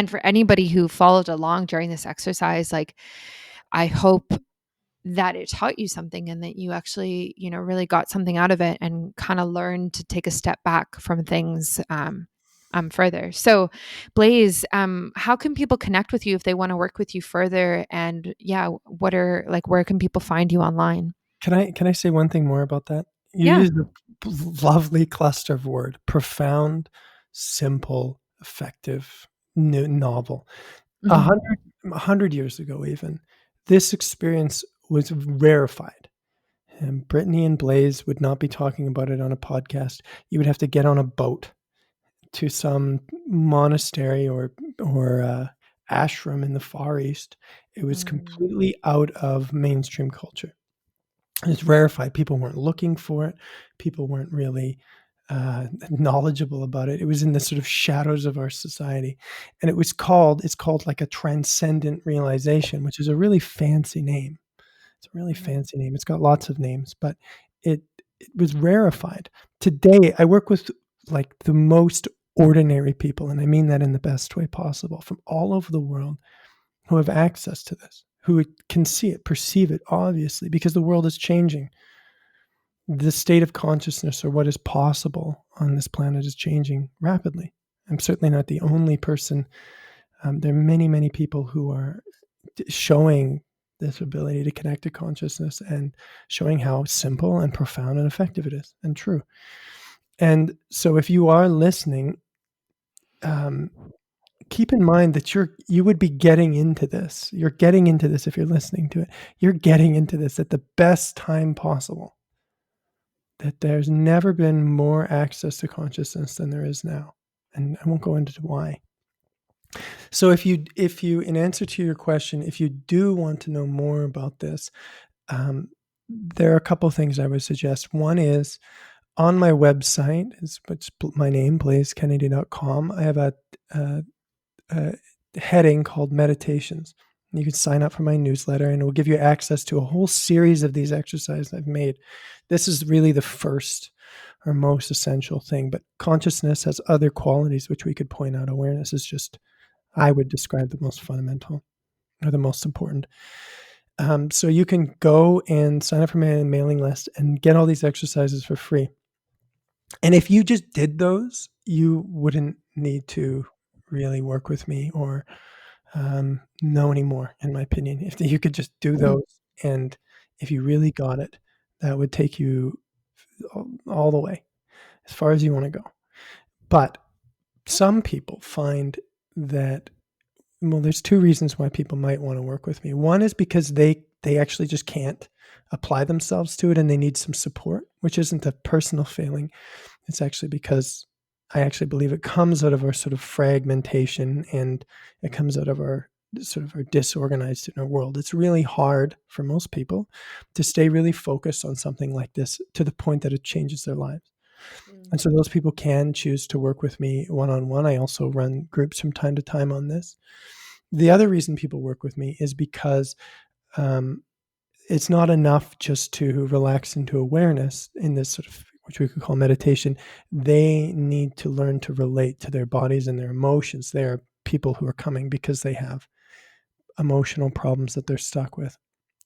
for anybody who followed along during this exercise, like I hope that it taught you something and that you actually, really got something out of it and kind of learned to take a step back from things, further. So, Blaise, how can people connect with you if they want to work with you further? And yeah, what are like, where can people find you online? Can I say one thing more about that? You Yeah. used a lovely cluster of word: profound, simple, effective, novel. A Hmm. hundred, 100 years ago, even, this experience was rarefied. And Brittany and Blaise would not be talking about it on a podcast. You would have to get on a boat to some monastery or ashram in the Far East. It was Mm. completely out of mainstream culture. It's rarefied. People weren't looking for it. People weren't really knowledgeable about it. It was in the sort of shadows of our society, and it's called like a transcendent realization, which is a really fancy name. It's a really Mhm. fancy name. It's got lots of names, but it it was rarefied. Today, I work with like the most ordinary people, and I mean that in the best way possible, from all over the world who have access to this, who can see it, perceive it, obviously, because the world is changing. The state of consciousness or what is possible on this planet is changing rapidly. I'm certainly not the only person. There are many, many people who are showing this ability to connect to consciousness and showing how simple and profound and effective it is and true. And so if you are listening, keep in mind that you would be getting into this. You're getting into this if you're listening to it. You're getting into this at the best time possible. That there's never been more access to consciousness than there is now. And I won't go into why. So if you, in answer to your question, if you do want to know more about this, there are a couple of things I would suggest. One is on my website, which my name, blaisekennedy.com, I have a heading called Meditations. You can sign up for my newsletter and it will give you access to a whole series of these exercises I've made. This is really the first or most essential thing, but consciousness has other qualities which we could point out. Awareness is just, I would describe, the most fundamental or the most important. So you can go and sign up for my mailing list and get all these exercises for free. And if you just did those, you wouldn't need to really work with me or know anymore, in my opinion. If you could just do those, and if you really got it, that would take you all the way, as far as you want to go. But some people find that, well, there's two reasons why people might want to work with me. One is because they actually just can't apply themselves to it and they need some support, which isn't a personal failing. It's actually because I actually believe it comes out of our sort of fragmentation and it comes out of our sort of our disorganized inner world. It's really hard for most people to stay really focused on something like this to the point that it changes their lives. And so those people can choose to work with me one-on-one. I also run groups from time to time on this. The other reason people work with me is because it's not enough just to relax into awareness in this sort of, which we could call meditation. They need to learn to relate to their bodies and their emotions. They are people who are coming because they have emotional problems that they're stuck with.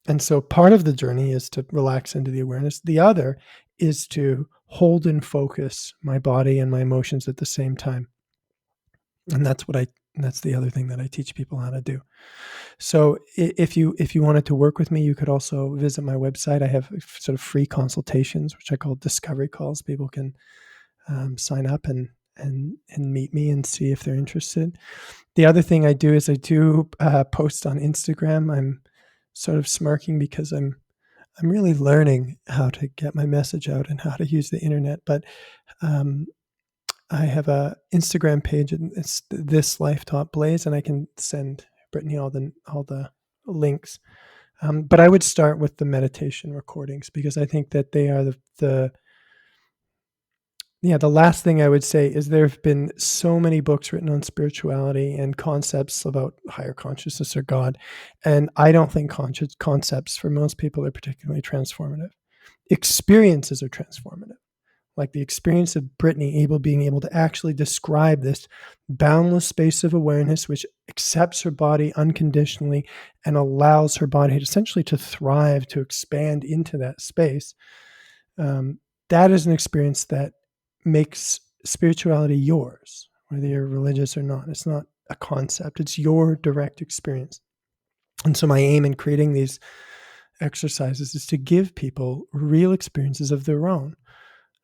And so part of the journey is to relax into the awareness. The other is to hold and focus my body and my emotions at the same time. And that's the other thing that I teach people how to do. So if you wanted to work with me, you could also visit my website. I have sort of free consultations, which I call discovery calls. People can sign up and meet me and see if they're interested. The other thing I do is I do post on Instagram. I'm sort of smirking because I'm really learning how to get my message out and how to use the internet. But I have a Instagram page, and it's This Life Taught Blaise, and I can send Brittany all the links. But I would start with the meditation recordings because I think that they are the last thing I would say is there have been so many books written on spirituality and concepts about higher consciousness or God, and I don't think concepts for most people are particularly transformative. Experiences are transformative. Like the experience of Brittany being able to actually describe this boundless space of awareness, which accepts her body unconditionally and allows her body essentially to thrive, to expand into that space. That is an experience that makes spirituality yours, whether you're religious or not. It's not a concept. It's your direct experience. And so my aim in creating these exercises is to give people real experiences of their own,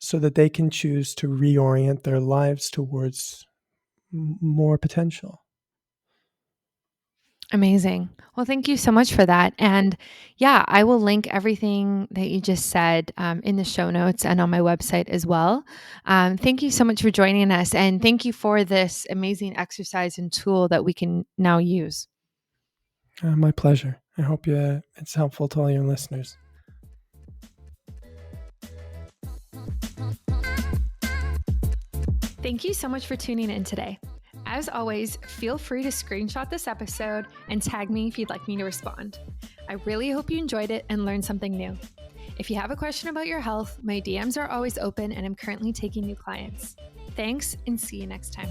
so that they can choose to reorient their lives towards more potential. Amazing. Well, thank you so much for that. And yeah, I will link everything that you just said in the show notes and on my website as well. Thank you so much for joining us. And thank you for this amazing exercise and tool that we can now use. My pleasure. I hope it's helpful to all your listeners. Thank you so much for tuning in today. As always, feel free to screenshot this episode and tag me if you'd like me to respond. I really hope you enjoyed it and learned something new. If you have a question about your health, my DMs are always open and I'm currently taking new clients. Thanks and see you next time.